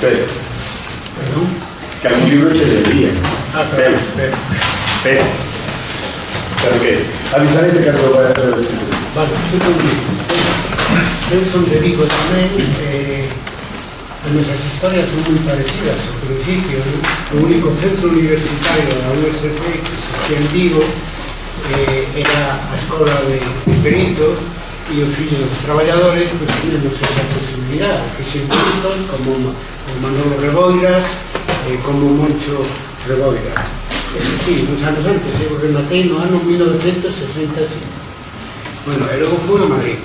Pero, ¿Perdón? que algún libro se leería. Pero. Pero que, avisaré que lo vaya a hacer. Vale, eu son de Vigo tamén. As nosas historias son moi parecidas. Ao principio, o único centro universitario da USC que existía en Vigo era a escola de peritos, e os fillos dos traballadores pues tenemos esa posibilidade, que científicos como Manolo Reboiras, como Moncho Reboiras. Eso sí, uns anos antes, eu rematei no ano 1965. Bueno, e logo fui a Madrid.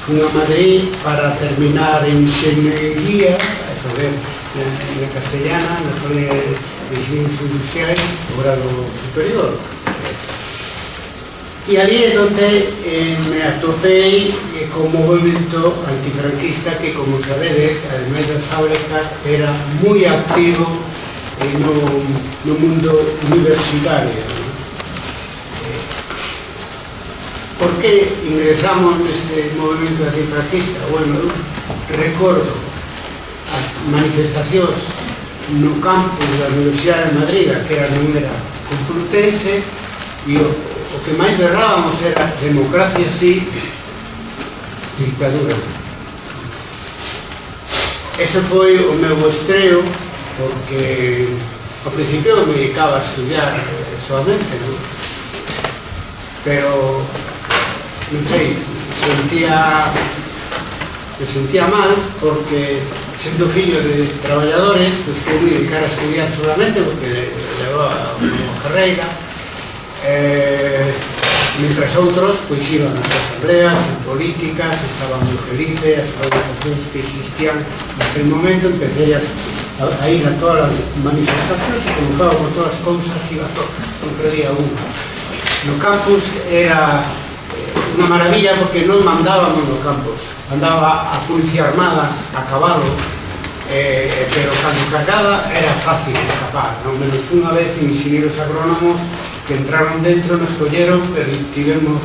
Fui a Madrid para terminar en ingeniería, a saber, na castellana, na Escuela de Ciencias Industriais, o grado superior. E ali é onde me atopei con o movimento antifranquista que, como sabedes, ademais das fábricas, era moi activo no mundo universitario. Por que ingresamos neste movimento antifranquista? Bueno, recordo as manifestacións no campus da Universidade de Madrid, que non era Complutense, e o que máis berrábamos era democracia sí, dictadura. Ese foi o meu estreo, porque ao principio me dedicaba a estudiar solamente, non? Pero non sei, me sentía mal, porque sendo fillo de traballadores, pues que me dedicara a estudiar solamente, porque levaba unha carreira, mientras outros pois iban ás asambleas, en políticas, estaban moi felices, as organizacións que existían naquele momento. Empecé a ir a todas as manifestacións e como falo por todas as cousas, iba a todas, non perdía unha. No campus era unha maravilla, porque non mandábamos no campus, andaba a policía armada a cabalo, pero cando cagada era fácil escapar, non menos unha vez ingenieros agrónomos que entraron dentro, nos colleron, pero tivemos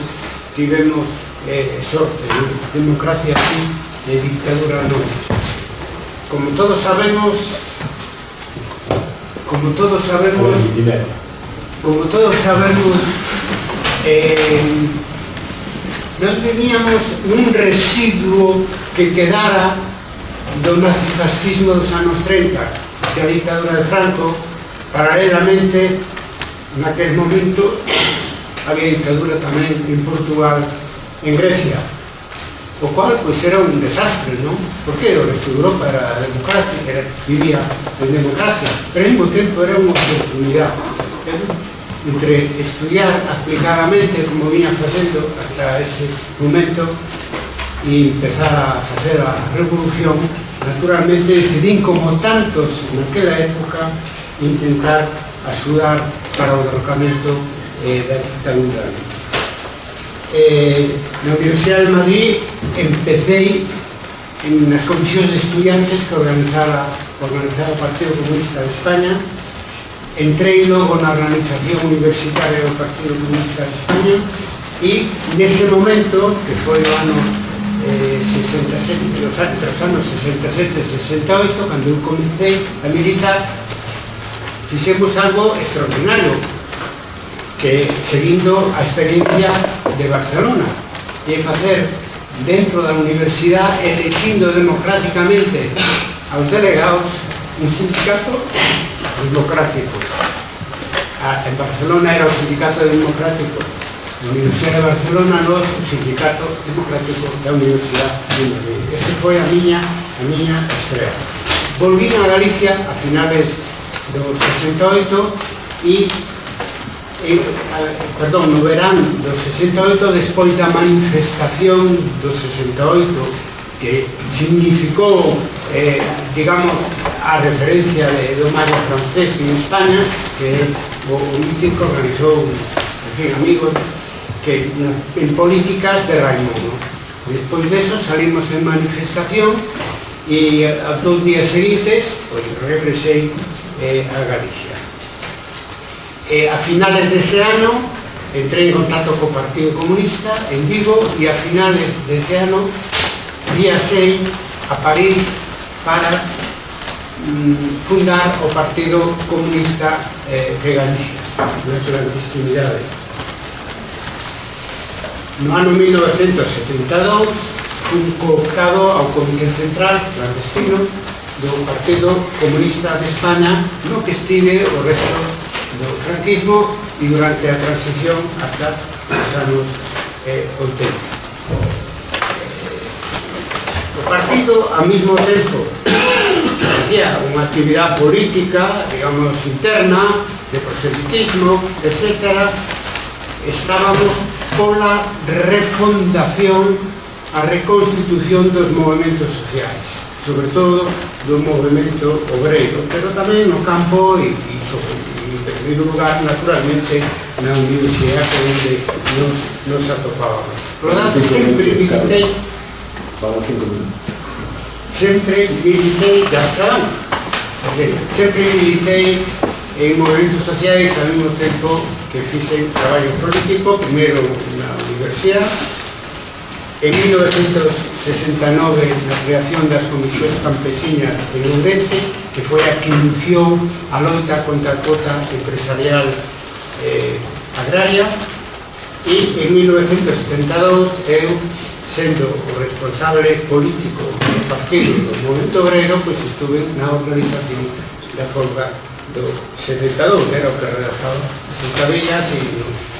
sorte, ¿no? Democracia sí, de dictadura non. Como todos sabemos, nós vivíamos nun residuo que quedara do nazifascismo dos anos 30, que a dictadura de Franco, paralelamente, naquele momento, había dictadura tamén en Portugal, en Grecia, o cual, pois, era un desastre, non? Porque o resto de Europa era democrática, vivía en democracia, pero ao mesmo tempo era unha oportunidade entre estudiar aplicadamente, como vinha facendo hasta ese momento, e empezar a facer a revolución. Naturalmente decidín, como tantos naquela época, intentar axudar para o derrocamento da dictadura. Na Universidade de Madrid empecé nas comisións de estudiantes que organizaba o Partido Comunista de España. Entrei logo na organización universitaria do Partido Comunista de España, e nese momento, que foi o ano 67, os anos 67 e 68, cando eu comecei a militar, fixemos algo extraordinario, que seguindo a experiencia de Barcelona, e facer dentro da universidade, elixindo democráticamente aos delegados, un sindicato democrático. En Barcelona era o sindicato democrático da Universidade de Barcelona, no sindicato democrático da Universidade de Madrid. Esa foi a miña estrela. Volví a Galicia a finales do 68 no verán do 68, despois da manifestación do 68, que significou, digamos, a referencia do Mario francés en España, que o mítico organizou, en fin, amigos, que en políticas de Raimundo. Despois deso salimos en manifestación, e a 2 días seguintes, pois, regresei a Galicia. A finales dese ano entrei en contacto co Partido Comunista en Vigo, e a finales dese ano viaxei a París para fundar o Partido Comunista de Galicia na clandestinidade. No ano 1972 fun cooptado ao Comité Central clandestino do Partido Comunista de España, no que estive o resto do franquismo e durante a transición hasta os anos 80. O partido, ao mesmo tempo, hacía unha actividade política, digamos, interna, de proselitismo, etc. Estábamos pola refundación, a reconstitución dos movimentos sociais, sobre todo do movimento obreiro, pero tamén no campo e en primeiro lugar, naturalmente, na universidade onde nos atopábamos. Por lo tanto, sempre militei, ya saben, sempre militei en movimentos sociais ao mesmo tempo que fixen traballo político, primeiro na universidade. En 1969, na creación das comisións campesiñas en Ourense, que foi a que inició a loita contra a cuota empresarial agraria, e en 1972 eu, sendo o responsable político do partido do movimento obrero, pois estuve na organización da folga do 72, era o que redactaba as tabelas e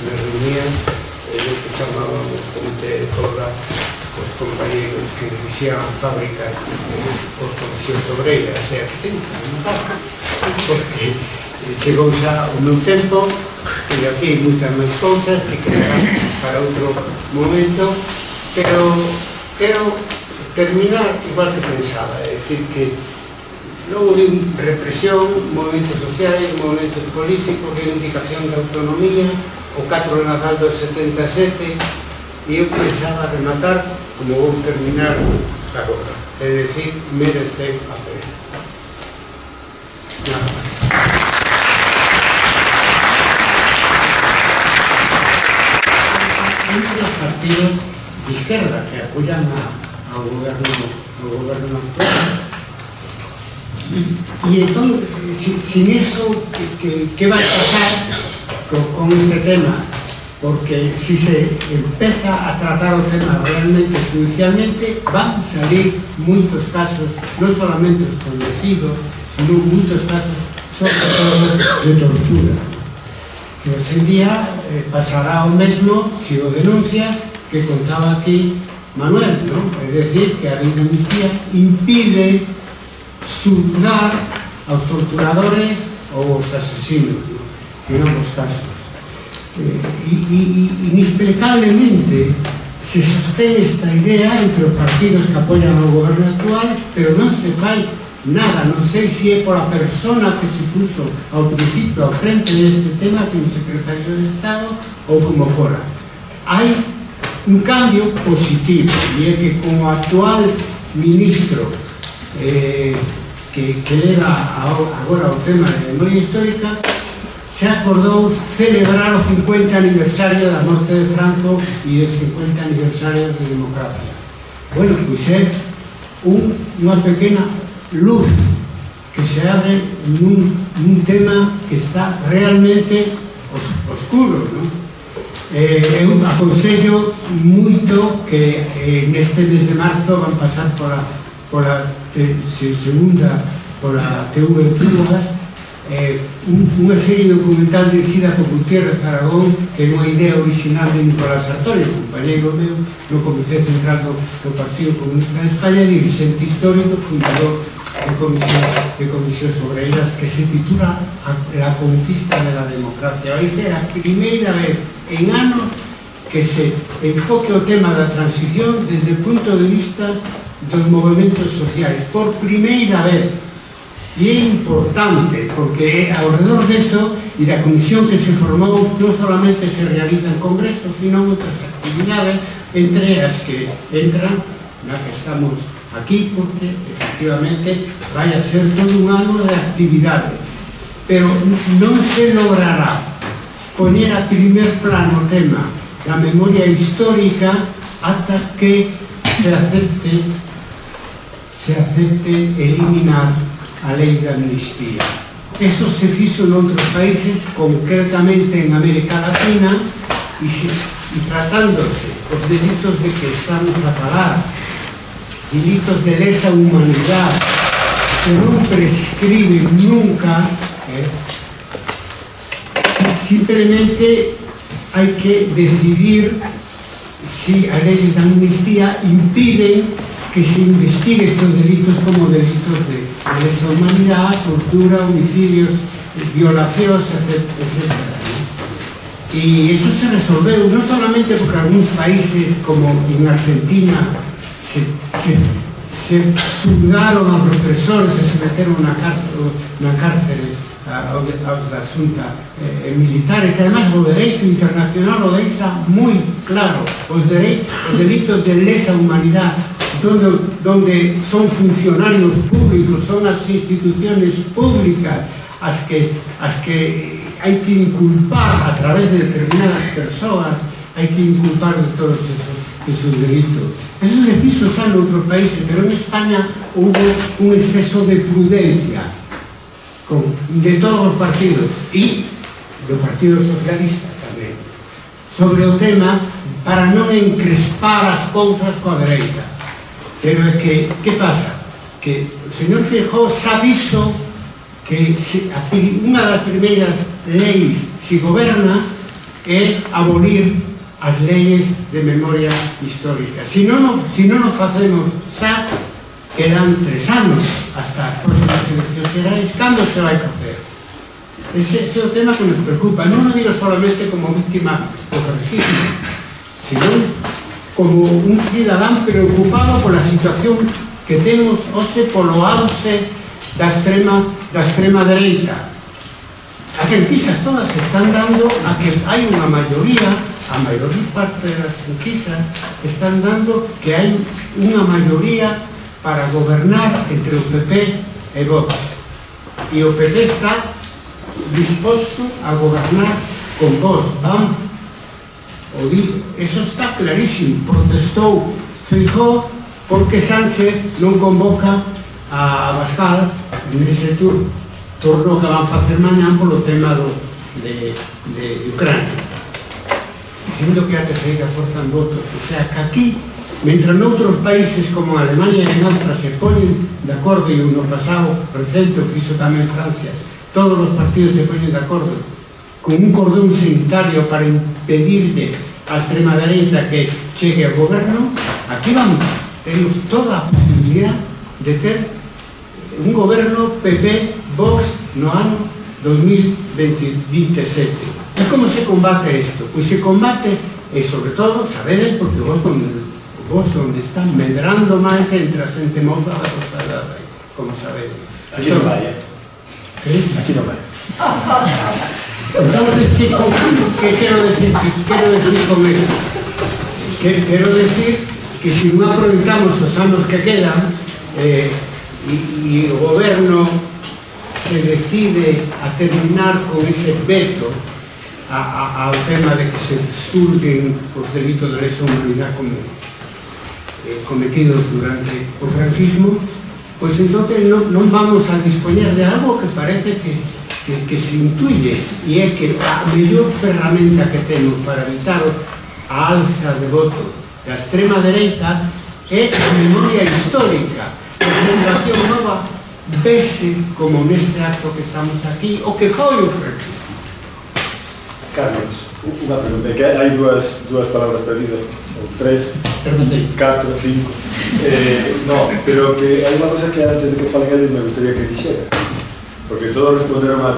nos reunían lo que chamábamos comité de folga, os compañeros que dirixían fábricas por comisións obreiras e técnicas, porque chegou xa o meu tempo, e aquí moitas máis cousas que quedarán para outro momento, pero quero terminar igual que pensaba, é dicir que logo de represión, movimentos sociais, movimentos políticos, reivindicación da autonomía, o 4 de Nadal do 77, e eu pensaba rematar como vou terminar agora, é dicir, merece a pena. Nada máis. Entre os partidos de izquierda que apoyan ao goberno actual, y entonces, sin eso, ¿qué va a pasar con este tema? Porque si se empieza a tratar el tema realmente judicialmente, van a salir muchos casos, no solamente los conocidos, sino muchos casos, sobre todo de tortura. Que hoy en día pasará lo mismo si lo denuncias que contaba aquí Manuel, ¿no? Es decir, que a ley de amnistía impide sultar aos torturadores ou aos asesinos, ¿no? En ambos casos. Inexplicablemente se sostén esta idea entre os partidos que apoian o goberno actual, pero non se fai nada, non sei se é pola persona que se puso ao principio ao frente deste tema, que é un secretario de Estado, ou como fora. Hai un cambio positivo, e é que como actual ministro que leva agora o tema de memoria histórica, se acordou celebrar o 50 aniversario da morte de Franco e o 50 aniversario de democracia. Bueno, pois é unha pequena luz que se abre nun tema que está realmente oscuro, non? Eu aconsello moito que neste mes de marzo van pasar pola segunda, pola TV Plugas, unha serie documental dirigida por Gutiérrez Aragón, que é unha idea original de Nicolás Sartori, compañeiro meu no Comité Central do Partido Comunista de España, dirigente histórico, fundador de Comisións Obreiras, que se titula La conquista de la democracia. Vai ser a primeira vez en anos que se enfoque o tema da transición desde o punto de vista dos movimentos sociais, por primeira vez. E é importante, porque ao redor deso e da comisión que se formou non solamente se realizan congresos, sino outras actividades, entre as que entran na que estamos aquí, porque efectivamente vai a ser todo un ano de actividades, pero non se logrará poñer a primer plano o tema da memoria histórica ata que se acepte eliminar a lei de amnistía. Eso se fixo noutros países, concretamente en América Latina, e tratándose os delitos de que estamos a falar, delitos de lesa humanidade, que non prescriben nunca, simplemente hai que decidir si as leyes de amnistía impiden que se investigue estos delitos como delitos de lesa humanidad, tortura, homicidios, violacións, etc. Y eso se resolveu non solamente porque algúns países como en Argentina se xulgaron aos represores e se meteron na cárcere aos da xunta militar, e que además o dereito internacional o deixa moi claro, os delitos de lesa humanidade donde son funcionarios públicos, son as instituciones públicas as que hai que inculpar a través de determinadas persoas, hai que inculpar de todos esos delitos. Eso se fixo xa en outros países, pero en España hubo un exceso de prudencia de todos os partidos e do Partido Socialista tamén sobre o tema, para non encrespar as cousas coa dereita. Pero é que pasa? Que o señor Feijóo xa dixo que unha das primeiras leis se goberna é abolir as leyes de memoria histórica. Si non o facemos xa, quedan 3 anos hasta as próximas eleccións xerais. Cando se vai facer? Ese é o tema que nos preocupa. Non o digo solamente como víctima do fascismo, sino como un cidadán preocupado pola situación que temos hoxe polo auxe da extrema dereita. As enquisas todas están dando a que hai unha maioría, a maioría parte das enquisas están dando que hai unha maioría para gobernar entre o PP e Vox. E o PP está disposto a gobernar con Vox. Eso está clarísimo. Protestou Feijóo porque Sánchez non convoca a Abascal nese turno que van facer mañán polo tema de Ucrania, dicindo que a terceira forza en votos. O sea, que aquí, mentre noutros países como Alemania e outras se ponen de acordo, e no pasado recente o fixo tamén Francia, todos os partidos se ponen de acordo con un cordón sanitario para impedirle a extrema dereita que chegue ao goberno, aquí temos toda a posibilidad de ter un goberno PP-Vox no ano 2027. E como se combate isto? Pois se combate, e sobre todo, sabedes, porque vos onde están medrando máis entre a xente moza da vosa edade, como sabedes. Aquí non vai, Aquí non vai. Entonces, ¿qué quiero decir con eso? Quiero decir que si non aproveitamos os anos que quedan e o goberno se decide a terminar con ese veto ao tema de que se xulguen os delitos de lesa humanidade cometidos durante o franquismo, pois entonces non vamos a dispoñer de algo que parece que se intuye, e é que a mellor ferramenta que temos para evitar a alza de votos da extrema dereita é a memoria histórica. A generación nova vese, como neste acto que estamos aquí, o que foi o franquismo. Carlos, unha pregunta, que hai dúas palabras perdidas, ou 3, 4, 5. No, pero que hai unha cosa que antes de que falen eles me gustaría que dixera, porque todos responderon a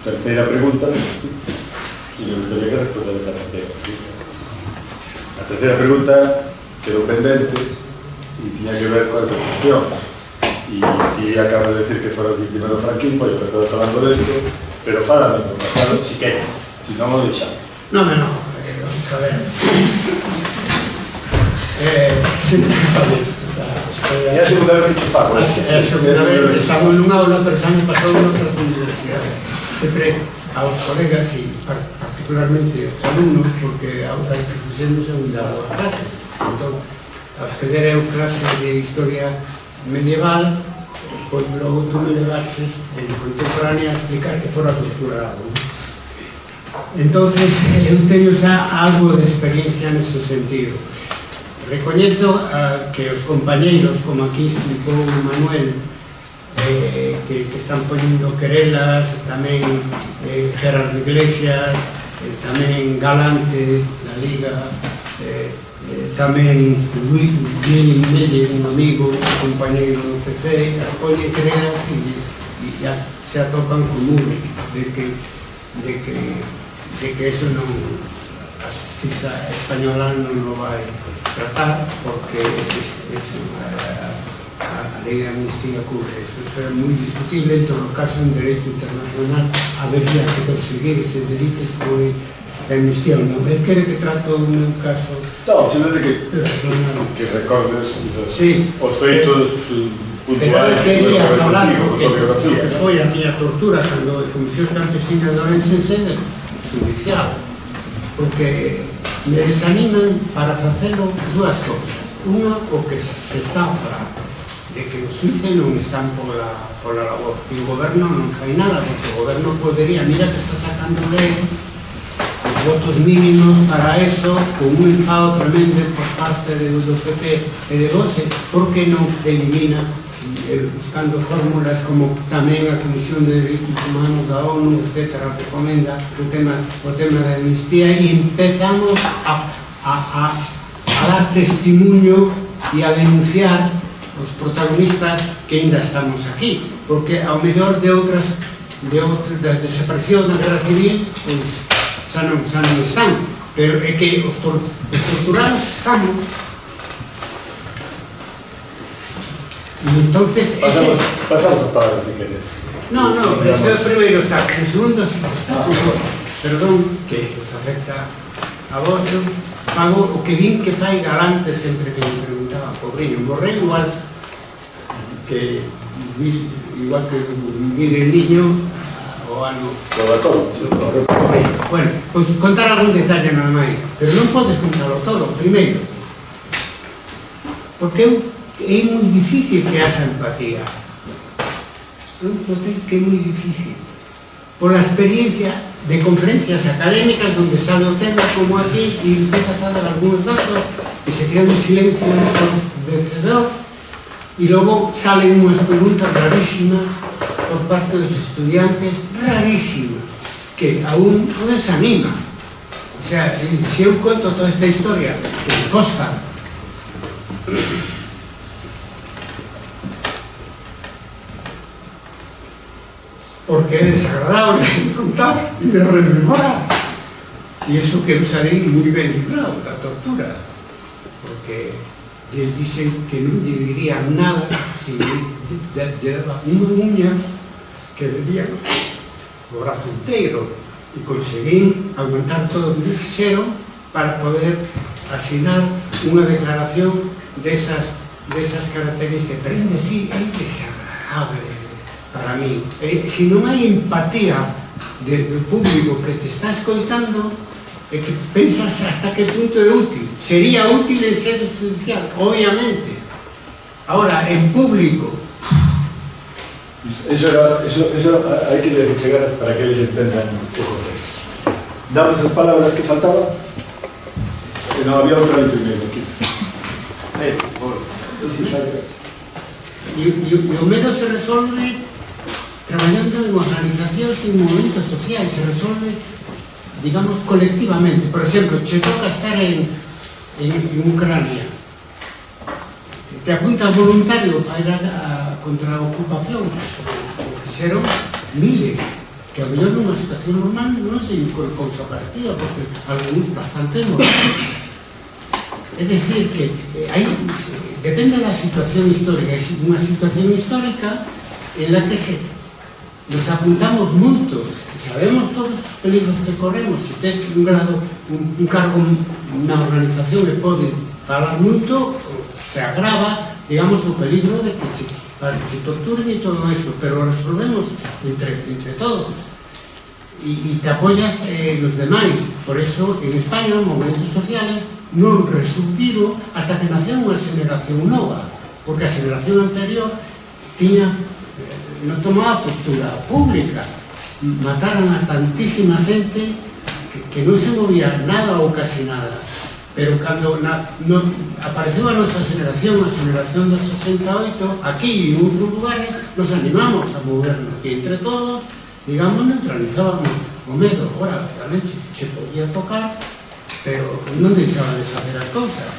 terceira pregunta e me gustaría que responderan a terceira. A terceira pregunta quedou pendente e tiña que ver coa reconstrucción, e ti acabas de decir que foras víctima do franquismo e eu estaba falando desto, pero fálame do pasado si queres, si non o deixamos. No, vamos a ver. É a segunda vez que te fago. É a segunda vez, estamos nunha aula, pero xa me pasou en outras universidades. Sempre aos colegas e particularmente aos alumnos, porque a outra que fixemos é un dado a clase. Entón, aos que dereu clase de historia medieval, pois logo tú me levaches en contemporánea a explicar que fora torturado. Entonces, eu teño xa algo de experiencia nese sentido. Recoñezo que os compañeiros, como aquí explicou Manuel, que están poniendo querelas, tamén Gerardo Iglesias, tamén Galante da Liga, tamén Luis Melle, un amigo, un compañeiro do PC, as poñen querelas e ya se atopan con muro de que eso non, a justiza española non lo vai tratar porque a lei de amnistía cubre eso. Eso é moi discutible. En todo caso, en dereito internacional habería que perseguir eses delitos por a amnistía ou non. Él quere que trato un caso... No, simplemente que recordes os feitos puntuales que quería falar porque foi a miña tortura cando a Comisión Campesina de Ourense en sede judicial, porque me desaniman para facelo dúas cousas. Unha, o que se está a falar de que os xuíces non están pola labor e o goberno non fai nada, porque o goberno podería, mira que está sacando leis, os votos mínimos para eso, con un enfado tremendo por parte do PP e de Vox, porque non elimina, buscando fórmulas como tamén a Comisión de Dereitos Humanos da ONU, etcétera, recomenda o tema da amnistía, e empezamos a dar testimonio e a denunciar os protagonistas que ainda estamos aquí, porque ao mellor de outras da desaparición da Guerra Civil, pois xa non están, pero é que os torturados estamos. E entonces... Pasamos a palabras, si queres. No, ese primeiro está. En segundo está, perdón, que os afecta a vos, fago o que vin que fai Galante sempre que me preguntaba, pobreño, morreu igual que mire el niño o ano... Bueno, pois contar algún detalle nada máis, pero non podes contarlo todo, primeiro, porque é moi difícil que haxa empatía. Que é moi difícil. Por la experiencia de conferencias académicas donde sale o tema como aquí y empiezas a dar algunos datos y se crea un silencio ensordecedor y luego salen unas preguntas rarísimas por parte de los estudiantes, rarísimas, que aún no desanima. O sea, si eu conto toda esta historia que me consta, porque é desagradable de contar e de rememorar, e eso que eu sarei moi ben librado da tortura, porque les dixen que non lle dirían nada se lle daba unha uña que debían o brazo inteiro, e conseguín aguantar todo o que fixeron para poder asinar unha declaración desas características, pero ainda así é desagradable para mí. Se non hai empatía do público que te está escoitando, é que pensas hasta que punto é útil. Sería útil en sede judicial, obviamente. Ahora, en público... Eso hai que chegar para que eles entendan o contexto. Damos as palabras que faltaban. Non había outra de primeiro aquí. E o medo se resolve traballando en organizacións e en movimentos sociais, se resolve, digamos, colectivamente. Por exemplo, che toca estar en Ucrania, te apuntas voluntario para ir contra a ocupación, como fixeron miles, que a mellor nunha situación normal non se cousa parecida, porque algúns bastante mortos. É dicir, que depende da situación histórica, é unha situación histórica en la que nos apuntamos moitos, sabemos todos os peligros que corremos. Se tes un cargo na organización e pode falar moito, se agrava, digamos, o peligro de que se torturen e todo eso, pero resolvemos entre todos e te apoyas nos demais. Por eso, en España, os movimentos sociales non resurdiron hasta que naceu unha xeneración nova, porque a xeneración anterior tiña non tomaba postura pública. Mataron a tantísima xente que non se movía nada ou casi nada. Pero cando apareceu a nosa generación, a generación del 68, aquí en outros lugares, nos animamos a movernos. E entre todos, digamos, neutralizábamos o medo. Ora, realmente, se podía tocar, pero non deixaba de facer as cousas.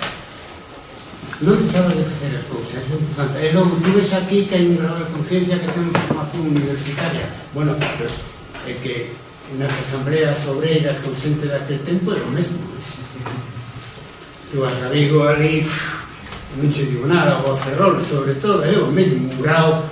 Non deixaba de facer as cousas, é importante. E logo, tú ves aquí que hai un grado de conciencia que ten formación universitaria. Bueno, pero é que nas asambleas obreiras con xente daquel tempo é o mesmo. Tu vas a Vigo ali, non che digo nada, o a Ferrol, sobre todo, é o mesmo, un grado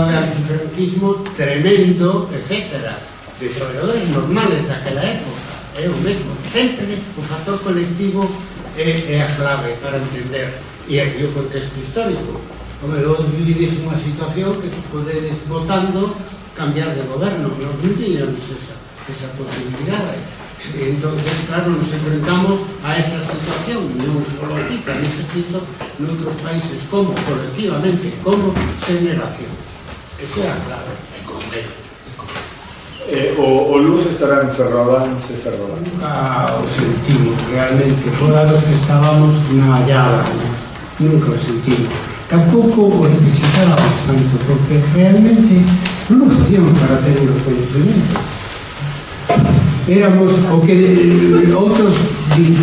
de antifranquismo tremendo, etcétera, de traballadores normales daquela época, é o mesmo. Sempre o factor colectivo é a clave para entender. E aquí o contexto histórico. Como vos vivides unha situación que podedes, votando, cambiar de goberno. Nos non teníamos esa posibilidade. Entonces, claro, nos enfrentamos a esa situación, non solo aquí, tamén se hizo en outros países, como colectivamente, como generación. Esa é a clave. O Luz estará en Ferrolán, se Ferrolán. Nunca o sentimos, realmente. Fora dos que estábamos na hallada, nunca o sentimos. Tampouco o necesitábamos tanto, porque realmente non o facíamos para ter o conhecimento. Éramos o que outros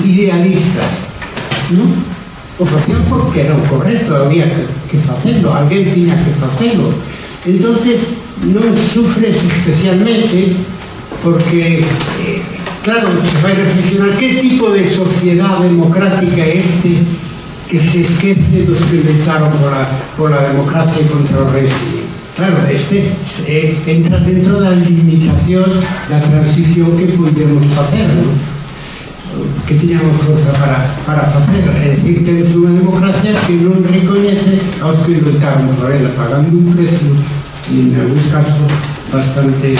idealistas, non? O facían porque era o correcto, había que facelo, alguén tiña que facelo. Entonces non sufres especialmente porque, claro, se vai reflexionar que tipo de sociedade democrática é este que se esquece dos que inventaron pola democracia e contra o régimen. Claro, este entra dentro das limitacións da transición que podemos facer, non? Que tiñamos forza para facer. É dicir, tenes unha democracia que non recoñece aos que loitaron por ela, pagando un precio, e en algúns casos bastante